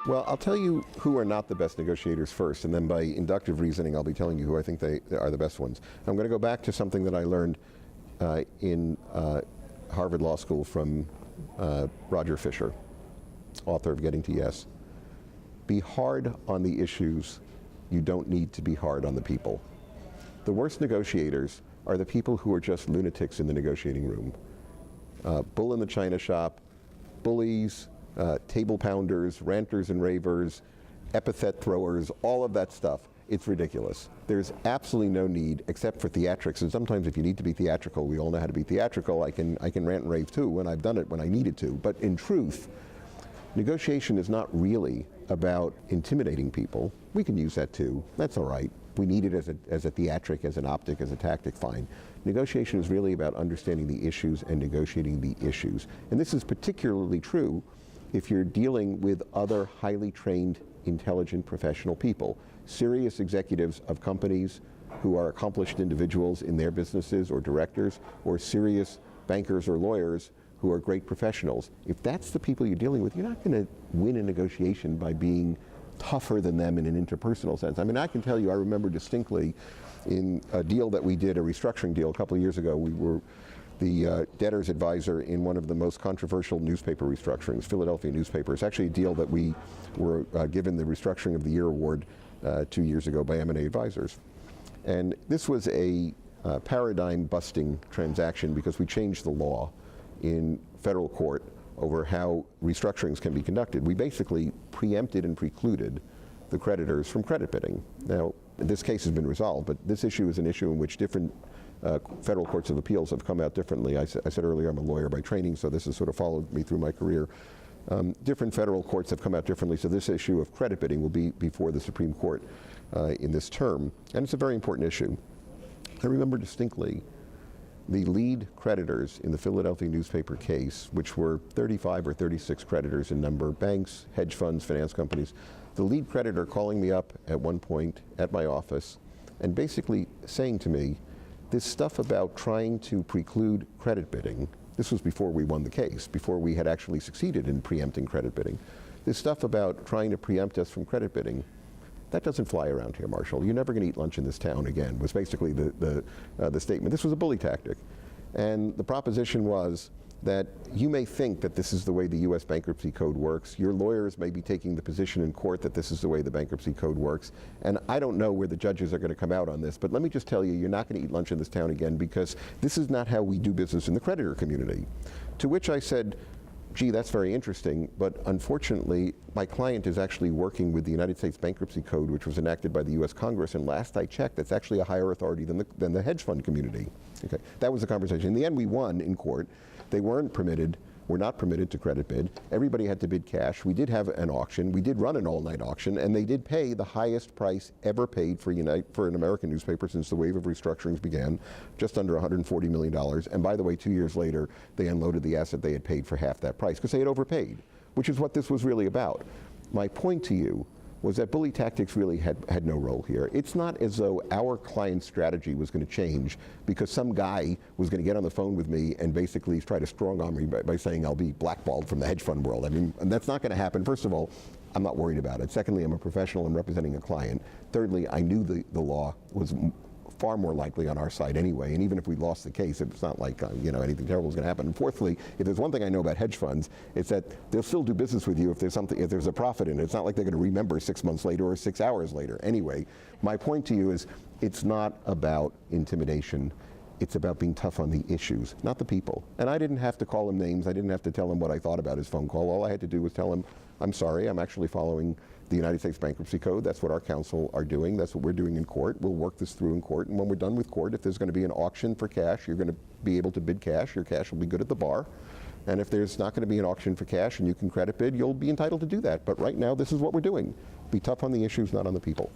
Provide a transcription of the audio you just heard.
Well, I'll tell you who are not the best negotiators first, and then by inductive reasoning, I'll be telling you who I think they are the best ones. I'm going to go back to something that I learned in Harvard Law School from Roger Fisher, author of Getting to Yes. Be hard on the issues. You don't need to be hard on the people. The worst negotiators are the people who are just lunatics in the negotiating room. Bull in the china shop, bullies, table pounders, ranters and ravers, epithet throwers, all of that stuff. It's ridiculous. There's absolutely no need except for theatrics. And sometimes if you need to be theatrical, we all know how to be theatrical. I can rant and rave too, and I've done it when I needed to. But in truth, negotiation is not really about intimidating people. We can use that too. That's all right. We need it as a theatric, as an optic, as a tactic, fine. Negotiation is really about understanding the issues and negotiating the issues. And this is particularly true if you're dealing with other highly trained, intelligent, professional people, serious executives of companies who are accomplished individuals in their businesses or directors, or serious bankers or lawyers who are great professionals. If that's the people you're dealing with, you're not going to win a negotiation by being tougher than them in an interpersonal sense. I mean, I can tell you, I remember distinctly in a deal that we did, a restructuring deal a couple of years ago, we were the debtor's advisor in one of the most controversial newspaper restructurings, Philadelphia newspaper. It's actually a deal that we were given the Restructuring of the Year award 2 years ago by M&A Advisors. And this was a paradigm-busting transaction because we changed the law in federal court over how restructurings can be conducted. We basically preempted and precluded the creditors from credit bidding. Now, this case has been resolved, but this issue is an issue in which different federal courts of appeals have come out differently. I said earlier I'm a lawyer by training, so this has sort of followed me through my career. Different federal courts have come out differently, so this issue of credit bidding will be before the Supreme Court in this term, and it's a very important issue. I remember distinctly the lead creditors in the Philadelphia newspaper case, which were 35 or 36 creditors in number, banks, hedge funds, finance companies. The lead creditor calling me up at one point at my office and basically saying to me, this stuff about trying to preclude credit bidding, this was before we won the case, before we had actually succeeded in preempting credit bidding. This stuff about trying to preempt us from credit bidding, that doesn't fly around here, Marshall. You're never going to eat lunch in this town again, was basically the statement. This was a bully tactic. And the proposition was that you may think that this is the way the U.S. bankruptcy code works. Your lawyers may be taking the position in court that this is the way the bankruptcy code works. And I don't know where the judges are going to come out on this, but let me just tell you, you're not going to eat lunch in this town again because this is not how we do business in the creditor community. To which I said, gee, that's very interesting, but unfortunately, my client is actually working with the United States Bankruptcy Code, which was enacted by the U.S. Congress, and last I checked, that's actually a higher authority than the hedge fund community. Okay, that was the conversation. In the end, we won in court. They were not permitted to credit bid. Everybody had to bid cash. We did have an auction. We did run an all-night auction, and they did pay the highest price ever paid for an American newspaper since the wave of restructurings began, just under $140 million. And by the way, 2 years later, they unloaded the asset they had paid for half that price because they had overpaid, which is what this was really about. My point to you was that bully tactics really had no role here. It's not as though our client's strategy was going to change because some guy was going to get on the phone with me and basically try to strong-arm me by saying I'll be blackballed from the hedge fund world. I mean, that's not going to happen. First of all, I'm not worried about it. Secondly, I'm a professional and representing a client. Thirdly, I knew the law was far more likely on our side anyway, and even if we lost the case, it's not like anything terrible is going to happen. And fourthly, if there's one thing I know about hedge funds, it's that they'll still do business with you if there's a profit in it. It's not like they're going to remember 6 months later or 6 hours later. Anyway, my point to you is it's not about intimidation. It's about being tough on the issues, not the people. And I didn't have to call him names. I didn't have to tell him what I thought about his phone call. All I had to do was tell him, I'm sorry, I'm actually following the United States Bankruptcy Code. That's what our counsel are doing. That's what we're doing in court. We'll work this through in court. And when we're done with court, if there's going to be an auction for cash, you're going to be able to bid cash. Your cash will be good at the bar. And if there's not going to be an auction for cash and you can credit bid, you'll be entitled to do that. But right now, this is what we're doing. Be tough on the issues, not on the people.